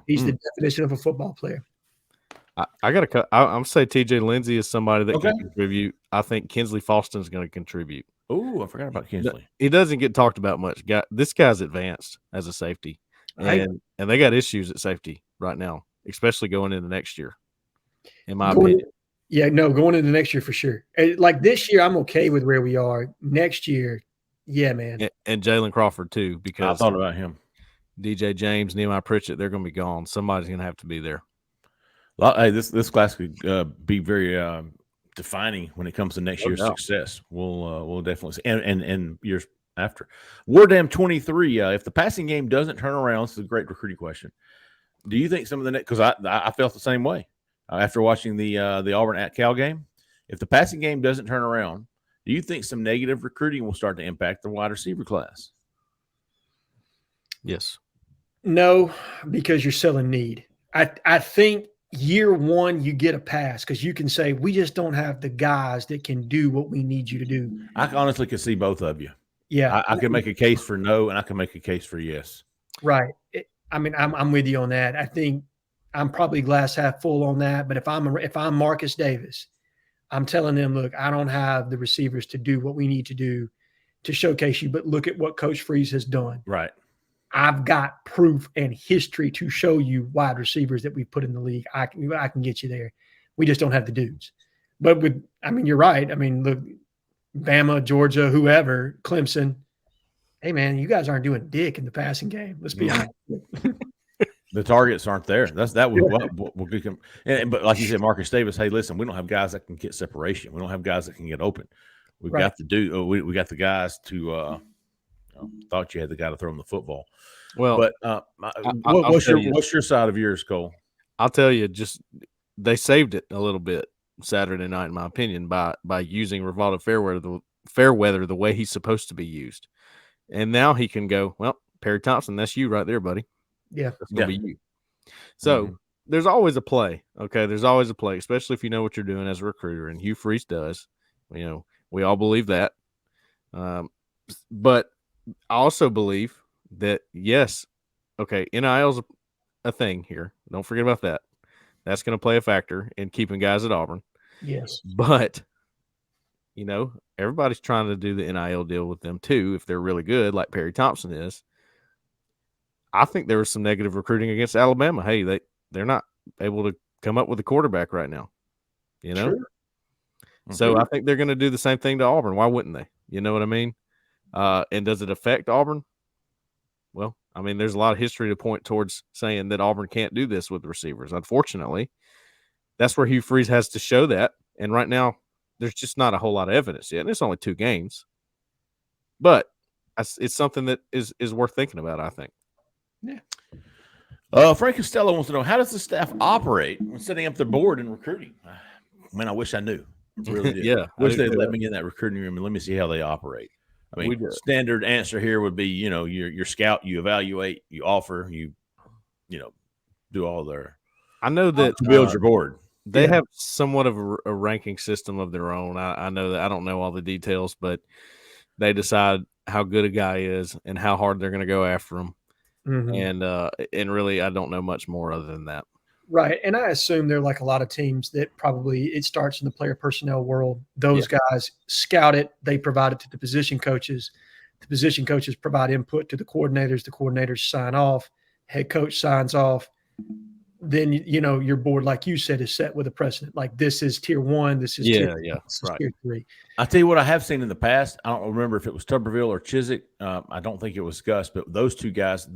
He's the definition of a football player. I'm gonna say TJ Lindsey is somebody that Okay. can contribute. I think Kinsley Faustin's going to contribute. Oh, I forgot about Kinsley. He doesn't get talked about much. This guy's advanced as a safety, and they got issues at safety right now, especially going into next year. In my opinion, Going into next year for sure. Like this year, I'm okay with where we are. Next year, yeah, man. and Jalen Crawford too, I because thought about him. DJ James, Nehemiah Pritchett, they're going to be gone. Somebody's going to have to be there. Hey, this class could be very defining when it comes to next year's success. We'll definitely see, and years after. Wardam 23. If the passing game doesn't turn around, this is a great recruiting question. Do you think some of the because I felt the same way after watching the Auburn at Cal game? If the passing game doesn't turn around, do you think some negative recruiting will start to impact the wide receiver class? Yes. No, because you're selling need. I think year one you get a pass because you can say we just don't have the guys that can do what we need you to do. I honestly could see both of you. Yeah, I can make a case for no, and I can make a case for yes. right. I'm with you on that. I think I'm probably glass half full on that. But if I'm Marcus Davis, I'm telling them, look, I don't have the receivers to do what we need to do to showcase you. But look at what Coach Freeze has done. Right. I've got proof and history to show you wide receivers that we put in the league. I can get you there. We just don't have the dudes. But you're right. I mean, look, Bama, Georgia, whoever, Clemson. Hey man, you guys aren't doing dick in the passing game. Let's be honest. The targets aren't there. That was what we can. But like you said, Marcus Davis. Hey, listen, we don't have guys that can get separation. We don't have guys that can get open. We've got to do. We got the guys to. Thought you had the guy to throw him the football. Well, but what's your side of yours, Cole? I'll tell you, just they saved it a little bit Saturday night, in my opinion, by using Rivaldo Fairweather the way he's supposed to be used, and now he can go. Well, Perry Thompson, that's you right there, buddy. Yeah, that's gonna be you. So there's always a play. Okay, there's always a play, especially if you know what you're doing as a recruiter, and Hugh Freeze does. You know, we all believe that. But I also believe that yes, okay, NIL's a thing here. Don't forget about that. That's going to play a factor in keeping guys at Auburn. Yes, but you know, everybody's trying to do the NIL deal with them too if they're really good, like Perry Thompson is. I think there was some negative recruiting against Alabama. Hey, they're not able to come up with a quarterback right now, you know? Sure. So I think they're going to do the same thing to Auburn. Why wouldn't they? You know what I mean? And does it affect Auburn? Well, I mean, there's a lot of history to point towards saying that Auburn can't do this with receivers. Unfortunately, that's where Hugh Freeze has to show that. And right now, there's just not a whole lot of evidence yet. And it's only 2 games. But it's something that is worth thinking about, I think. Yeah. Frank Costello wants to know, how does the staff operate when setting up their board and recruiting? Man, I wish I knew. I really did. Yeah. Wish they'd let me in that recruiting room and let me see how they operate. I mean, standard answer here would be, you know, your scout, you evaluate, you offer, you do all their. I know that to build your board. They have somewhat of a ranking system of their own. I know that I don't know all the details, but they decide how good a guy is and how hard they're going to go after him. Mm-hmm. And really, I don't know much more other than that. Right. And I assume they're like a lot of teams that probably it starts in the player personnel world. Those guys scout it. They provide it to the position coaches. The position coaches provide input to the coordinators. The coordinators sign off. Head coach signs off. Then, you know, your board, like you said, is set with a precedent. Like this is tier 1. This is tier 2, this is tier 3. I'll tell you what I have seen in the past. I don't remember if it was Tuberville or Chiswick. I don't think it was Gus, but those two guys,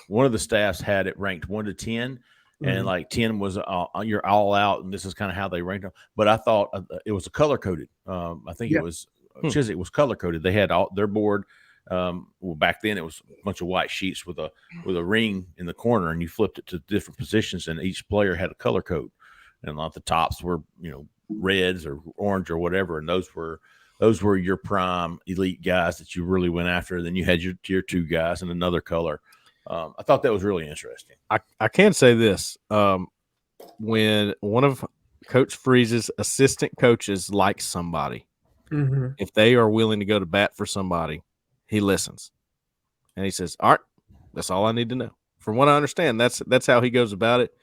one of the staffs had it ranked 1 to 10. And like 10 was you're all out, and this is kind of how they ranked them. But I thought it was color coded. I think it was Chiswick was color coded. They had their board. Well, back then it was a bunch of white sheets with a ring in the corner, and you flipped it to different positions, and each player had a color code. And like the tops were reds or orange or whatever, and those were your prime elite guys that you really went after. Then you had your tier 2 guys in another color. I thought that was really interesting. I can say this. When one of Coach Freeze's assistant coaches likes somebody, if they are willing to go to bat for somebody, he listens. And he says, all right, that's all I need to know. From what I understand, that's how he goes about it.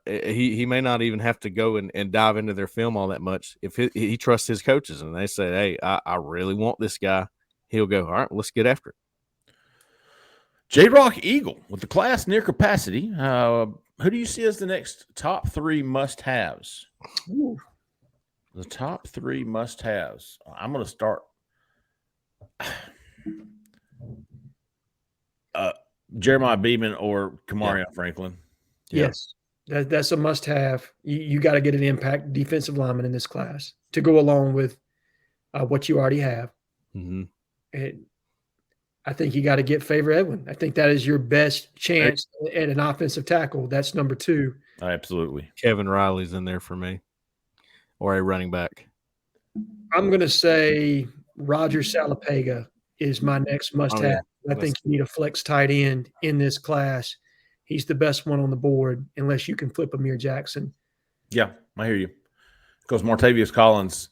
He may not even have to go and dive into their film all that much. If he trusts his coaches and they say, hey, I really want this guy, he'll go, all right, let's get after it. J-Rock Eagle, with the class near capacity, who do you see as the next top 3 must-haves? The top 3 must-haves. I'm going to start. Jeremiah Beeman or Kamarion Franklin. Yes, that's a must-have. You got to get an impact defensive lineman in this class to go along with what you already have. And I think you got to get Favor Edwin. I think that is your best chance at an offensive tackle. That's number 2. Absolutely. Kevin Riley's in there for me, or a running back. I'm going to say Roger Salapega is my next must-have. I think you need a flex tight end in this class. He's the best one on the board, unless you can flip Amir Jackson. Yeah, I hear you. Because Martavius Collins,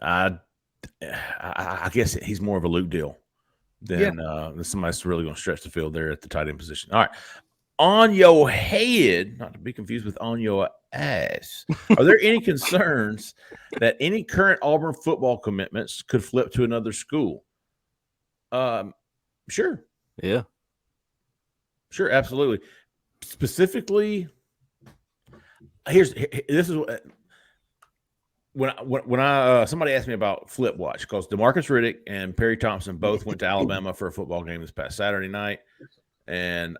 I guess he's more of a Luke deal than somebody that's really going to stretch the field there at the tight end position. All right. On your head, not to be confused with on your ass, are there any concerns that any current Auburn football commitments could flip to another school? Sure. Yeah. Sure, absolutely. Specifically, this is what when I somebody asked me about flip watch, because DeMarcus Riddick and Perry Thompson both went to Alabama for a football game this past Saturday night, And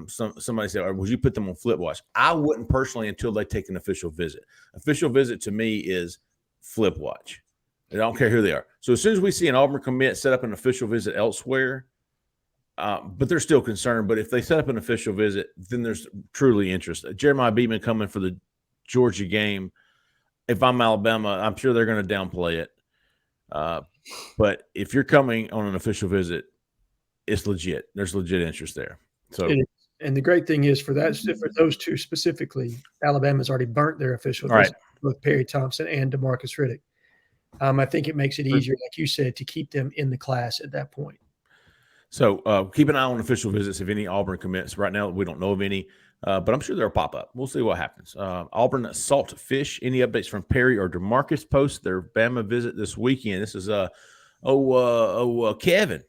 somebody said, would you put them on flip watch? I wouldn't personally until they take an official visit. Official visit to me is flip watch. I don't care who they are. So as soon as we see an Auburn commit set up an official visit elsewhere, but they're still concerned. But if they set up an official visit, then there's truly interest. Jeremiah Beatman coming for the Georgia game. If I'm Alabama, I'm sure they're going to downplay it. But if you're coming on an official visit, it's legit. There's legit interest there. So, and the great thing is for those two specifically, Alabama's already burnt their official visit, right, both Perry Thompson and DeMarcus Riddick. I think it makes it easier, like you said, to keep them in the class at that point. So keep an eye on official visits if any Auburn commits. Right now, we don't know of any, but I'm sure they'll pop up. We'll see what happens. Auburn Salt Fish. Any updates from Perry or DeMarcus post their Bama visit this weekend? This is Kevin.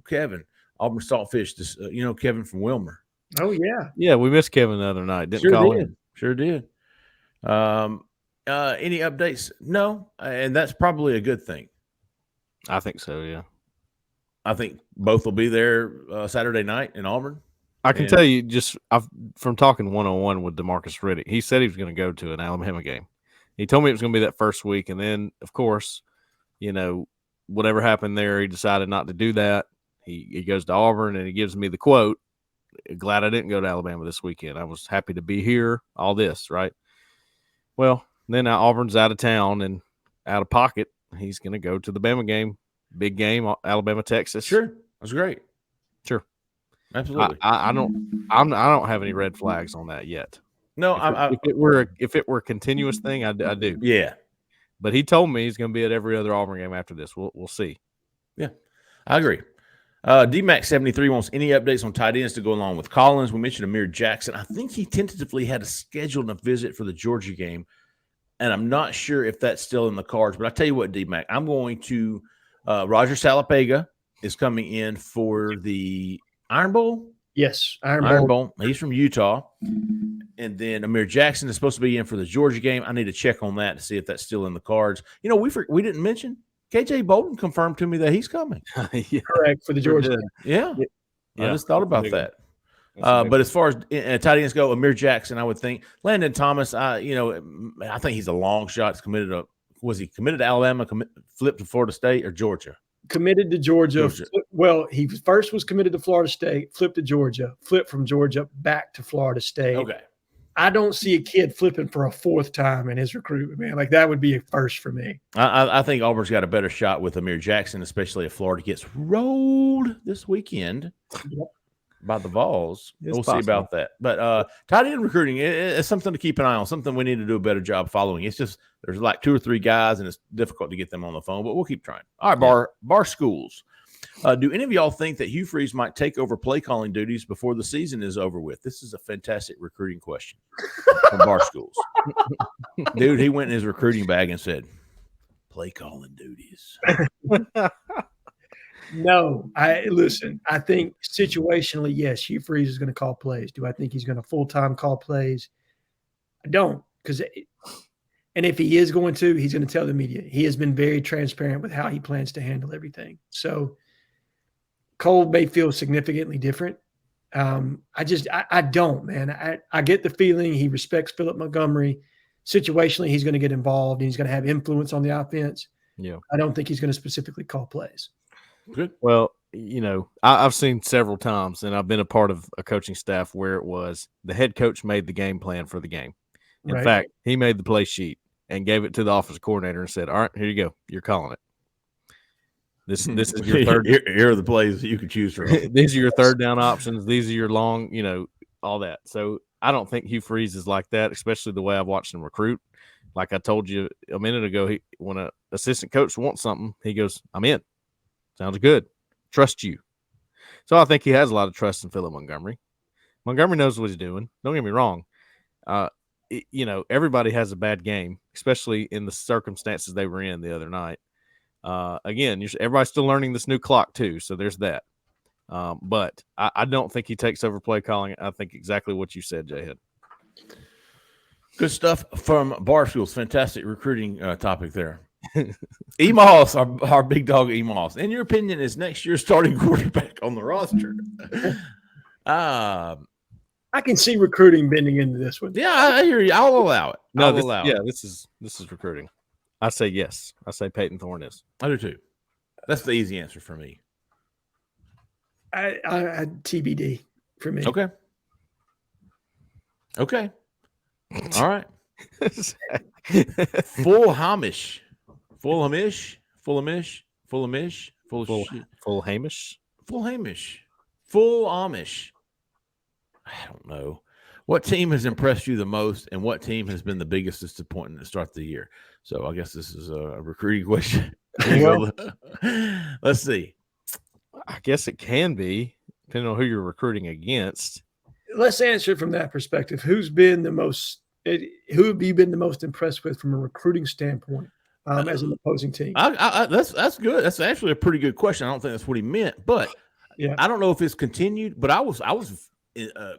Kevin, Auburn Salt Fish. This Kevin from Wilmer. Oh yeah, yeah. We missed Kevin the other night. Didn't call in. Sure did. Any updates? No, and that's probably a good thing. I think so. Yeah. I think both will be there Saturday night in Auburn. I can tell you from talking one-on-one with DeMarcus Riddick, he said he was going to go to an Alabama game. He told me it was going to be that first week. And then, of course, whatever happened there, he decided not to do that. He goes to Auburn, and he gives me the quote, glad I didn't go to Alabama this weekend. I was happy to be here, all this, right? Well, then Auburn's out of town and out of pocket. He's going to go to the Bama game. Big game, Alabama, Texas. Sure, that's great. Sure, absolutely. I don't have any red flags on that yet. No, if it were a continuous thing, I do. Yeah, but he told me he's going to be at every other Auburn game after this. We'll see. Yeah, I agree. DMAX73 wants any updates on tight ends to go along with Collins. We mentioned Amir Jackson. I think he tentatively had scheduled a visit for the Georgia game, and I'm not sure if that's still in the cards. But I tell you what, DMAC, I'm going to. Roger Salapega is coming in for the Iron Bowl. Yes, Iron Bowl. He's from Utah. And then Amir Jackson is supposed to be in for the Georgia game. I need to check on that to see if that's still in the cards. We didn't mention KJ Bolden confirmed to me that he's coming. Yeah. Correct, for the Georgia game. Yeah. I just thought about that. But as far as tight ends go, Amir Jackson, I would think. Landon Thomas, I think he's a long shot. Was he committed to Alabama, flipped to Florida State, or Georgia? Committed to Georgia. Well, he first was committed to Florida State, flipped to Georgia, flipped from Georgia back to Florida State. Okay. I don't see a kid flipping for a fourth time in his recruitment, man. Like, that would be a first for me. I think Auburn's got a better shot with Amir Jackson, especially if Florida gets rolled this weekend. Yep. By the Vols. It's we'll possible. see about that. But tight end recruiting, it's something to keep an eye on, something we need to do a better job following. It's just there's like 2 or 3 guys, and it's difficult to get them on the phone, but we'll keep trying. All right, bar schools. Do any of y'all think that Hugh Freeze might take over play calling duties before the season is over with? This is a fantastic recruiting question from bar schools. Dude, he went in his recruiting bag and said, play calling duties. No, I think situationally, yes, Hugh Freeze is going to call plays. Do I think he's going to full-time call plays? I don't, and if he is going to, he's going to tell the media. He has been very transparent with how he plans to handle everything. So Cole may feel significantly different. I don't, man. I get the feeling he respects Philip Montgomery. Situationally, he's going to get involved and he's going to have influence on the offense. Yeah. I don't think he's going to specifically call plays. Good. Well, I've seen several times, and I've been a part of a coaching staff where it was the head coach made the game plan for the game. In Right. fact, he made the play sheet and gave it to the offensive coordinator and said, all right, here you go. You're calling it. This is your third. Here are the plays that you can choose from. These are your third down options. These are your long, all that. So I don't think Hugh Freeze is like that, especially the way I've watched him recruit. Like I told you a minute ago, when an assistant coach wants something, he goes, I'm in. Sounds good. Trust you. So I think he has a lot of trust in Philip Montgomery. Montgomery knows what he's doing. Don't get me wrong. Everybody has a bad game, especially in the circumstances they were in the other night. Again, everybody's still learning this new clock too, so there's that. But I don't think he takes over play calling. I think exactly what you said, Jhead. Good stuff from bar schools. Fantastic recruiting topic there. Moss, our big dog Moss. In your opinion, is next year's starting quarterback on the roster? I can see recruiting bending into this one. Yeah, I hear you. I'll allow it. I'll allow it. This is recruiting. I say yes. I say Peyton Thorne is. I do too. That's the easy answer for me. I TBD for me. Okay. All right. Full Hamish. Full Hamish. Full Hamish. Full Hamish. Full shit. Full Hamish. Full Hamish. Full Amish. I don't know. What team has impressed you the most, and what team has been the biggest disappointment to start the year? So I guess this is a recruiting question. Let's see. I guess it can be, depending on who you're recruiting against. Let's answer it from that perspective. Who's been the most? Who have you been the most impressed with from a recruiting standpoint as an opposing team? That's good. That's actually a pretty good question. I don't think that's what he meant, but yeah, I don't know if it's continued. But I was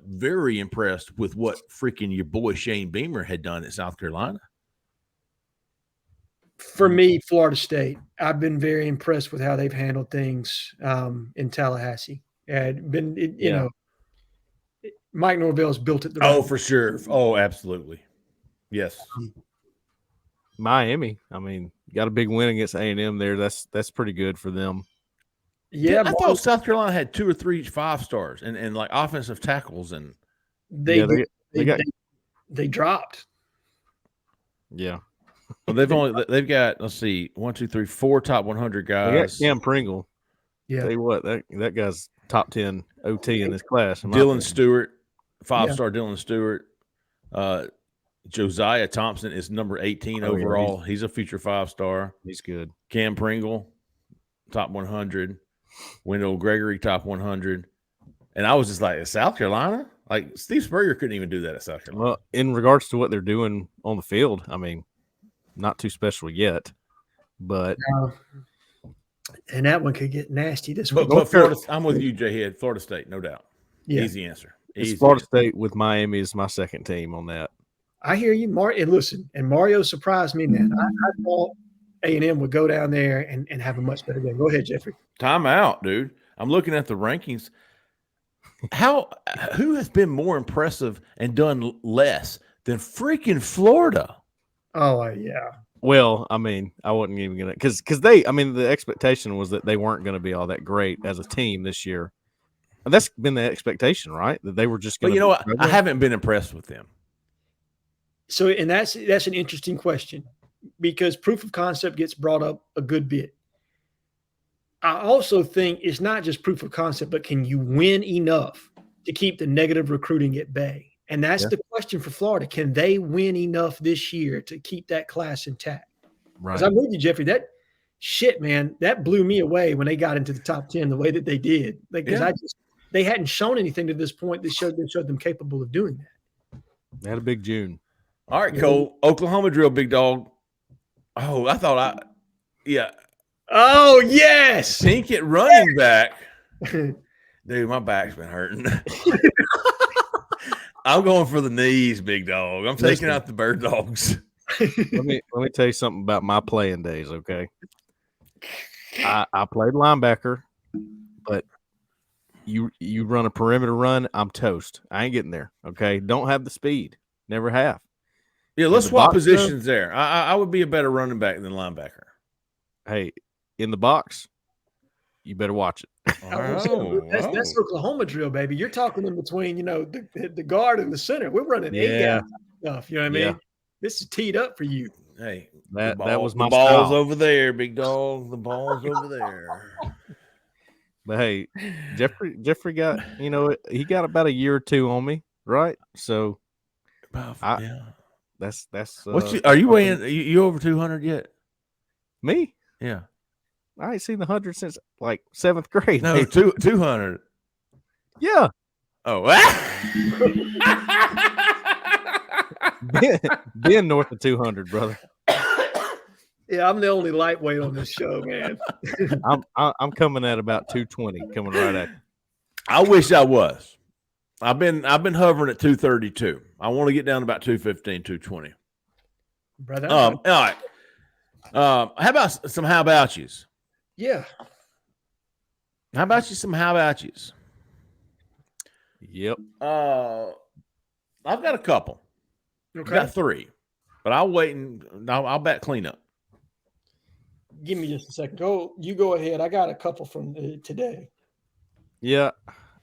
very impressed with what freaking your boy Shane Beamer had done at South Carolina. For me, Florida State, I've been very impressed with how they've handled things in Tallahassee. And you know, Mike Norvell's built it the right way. For sure. Oh, absolutely. Yes. Miami, I mean, got a big win against A&M there. That's pretty good for them. Yeah, I thought South Carolina had 2 or 3 5-stars and like offensive tackles, and they dropped. Yeah. Well, they've got let's see 1, 2, 3, 4 top 100 guys. Cam Pringle. Yeah. Tell you what, that guy's top 10 OT in this class. Dylan Stewart, 5-star Dylan Stewart. Josiah Thompson is number 18 overall. He's a future 5-star. He's good. Cam Pringle, top 100. Wendell Gregory, top 100. And I was just like, South Carolina? Like, Steve Spurrier couldn't even do that at South Carolina. Well, in regards to what they're doing on the field, I mean, not too special yet, but and that one could get nasty this week. But Florida, I'm with you, Jhead. Florida State, no doubt. Yeah. Easy answer. Florida State with Miami is my second team on that. I hear you, and listen, and Mario surprised me, man. I thought A&M would go down there and have a much better game. Go ahead, Jeffrey. Time out, dude. I'm looking at the rankings. Who has been more impressive and done less than freaking Florida? Oh, yeah. Well, I mean, I wasn't even going to – because the expectation was that they weren't going to be all that great as a team this year. And that's been the expectation, right? That they were just going to – But you know what? I haven't been impressed with them. So, and that's an interesting question because proof of concept gets brought up a good bit. I also think it's not just proof of concept, but can you win enough to keep the negative recruiting at bay? And that's the question for Florida. Can they win enough this year to keep that class intact? Right. Because I'm with you, Jeffrey. That shit, man, that blew me away when they got into the top 10 the way that they did. Like, because they hadn't shown anything to this point that showed them capable of doing that. They had a big June. All right, Cole. Oklahoma drill, big dog. Oh, Oh, yes. Pinkett running back. Dude, my back's been hurting. I'm going for the knees, big dog. I'm taking out the bird dogs. Let me tell you something about my playing days, okay? I played linebacker, but you run a perimeter run, I'm toast. I ain't getting there, okay? Don't have the speed. Never have. Yeah, let's swap positions there. I would be a better running back than linebacker. Hey, in the box, you better watch it. That's Oklahoma drill, baby. You're talking in between, the guard and the center. We're running eight stuff. You know what I mean? Yeah. This is teed up for you. Hey, that was my ball's style. over there, big dog. The ball's over there. But hey, Jeffrey got he got about a year or two on me, right? So, that's are you weighing? You over 200 yet? Me? Yeah. I ain't seen the 100 since like 7th grade. No, 200. Yeah. Oh. Been north of 200, brother. Yeah, I'm the only lightweight on this show, man. I'm coming at about 220, coming right at you. I wish I was. I've been hovering at 232. I want to get down to about 215, 220. Brother. All right. How about some how about yous? Yeah. How about you some how about yous? Yep. I've got a couple. I've got 3, but I'll wait and I'll bet cleanup. Give me just a second. You go ahead. I got a couple from today. Yeah.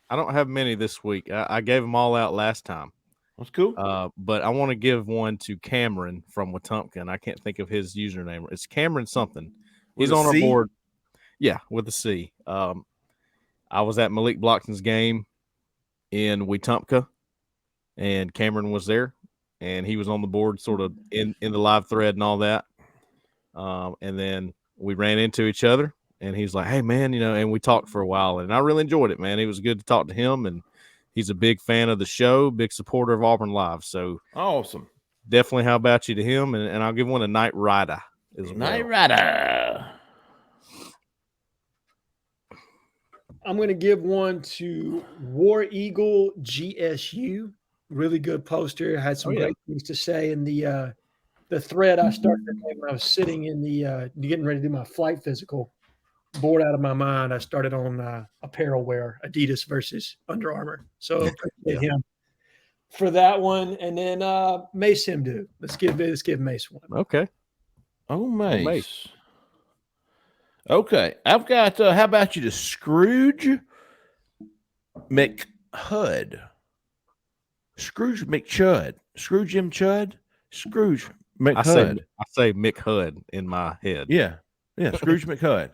I don't have many this week. I gave them all out last time. That's cool. But I want to give one to Cameron from Wetumpka. I can't think of his username. It's Cameron something. He's on our board. Yeah, with a C. I was at Malik Blockton's game in Wetumpka, and Cameron was there, and he was on the board sort of in the live thread and all that. And then we ran into each other, and he's like, hey, man, and we talked for a while, and I really enjoyed it, man. It was good to talk to him, and he's a big fan of the show, big supporter of Auburn Live. So awesome. Definitely how about you to him, and I'll give one to Knight Rider as well. Knight Rider. I'm going to give one to War Eagle GSU. Really good poster. Had some great things to say in the thread I started when I was sitting in the getting ready to do my flight physical. Bored out of my mind. I started on apparel wear, Adidas versus Under Armour. So appreciate him for that one. And then Mace Himdu. Let's give Mace one. Okay. Oh, Mace. Okay. I've got how about you to Scrooge McHud? Scrooge McChud. Scrooge M. Chud. Scrooge McHud. I say McHud in my head. Yeah. Yeah. Scrooge McHud.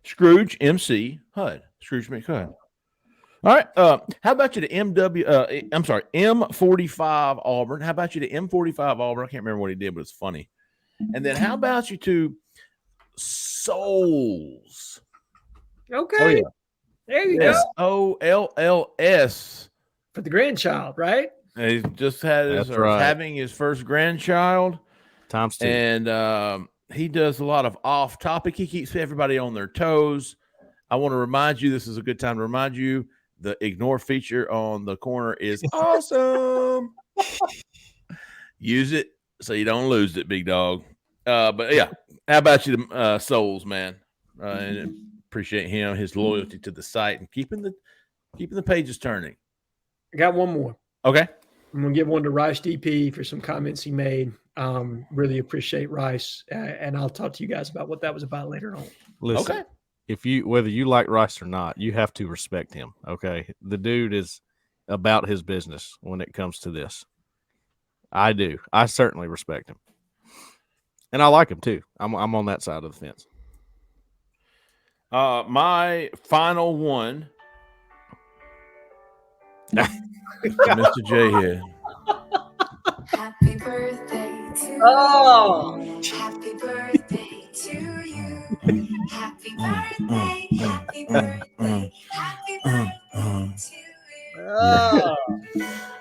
Scrooge MC Hud. Scrooge McHud. All right. How about you to M45 Auburn? How about you to M45 Auburn? I can't remember what he did, but it's funny. And then how about you to Souls? Okay. Oh, yeah. There you go. SOLLS. For the grandchild, right? He just had having his first grandchild. Times 2. And he does a lot of off topic. He keeps everybody on their toes. I want to remind you, this is a good time to remind you, the ignore feature on the corner is awesome. Use it so you don't lose it, big dog. But yeah, how about you to Souls, man? And appreciate him, his loyalty to the site, and keeping the pages turning. I got one more. Okay. I'm going to give one to Rice DP for some comments he made. Really appreciate Rice. And I'll talk to you guys about what that was about later on. Listen, whether you like Rice or not, you have to respect him. Okay. The dude is about his business when it comes to this. I do. I certainly respect him. And I like him too. I'm on that side of the fence. My final one. Mr. Jhead. Happy birthday to you. Happy birthday to you. Happy birthday, happy birthday, happy birthday to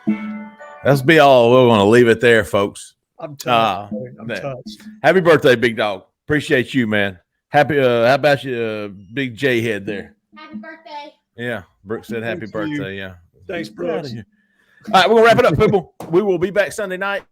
you. That's be all. We're going to leave it there, folks. I'm touched. I'm touched. Happy birthday, big dog. Appreciate you, man. Happy. How about you, big Jhead there? Happy birthday. Yeah, Brooks said happy birthday. Yeah. Thanks, Brooks. All right, we're going to wrap it up, people. We will be back Sunday night.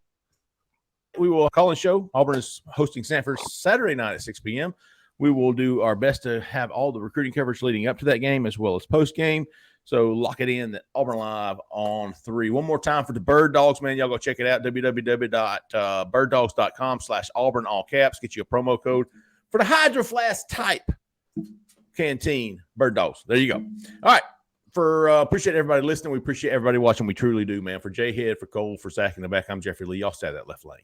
We will call a show. Auburn is hosting Sanford Saturday night at 6 p.m. We will do our best to have all the recruiting coverage leading up to that game as well as post-game. So lock it in that Auburn Live on 3. One more time for the Bird Dogs, man. Y'all go check it out, www.birddogs.com/Auburn, all caps. Get you a promo code for the Hydro Flask type canteen Bird Dogs. There you go. All right. Appreciate everybody listening. We appreciate everybody watching. We truly do, man. For Jhead, for Cole, for Zach in the back, I'm Jeffrey Lee. Y'all stay at that left lane.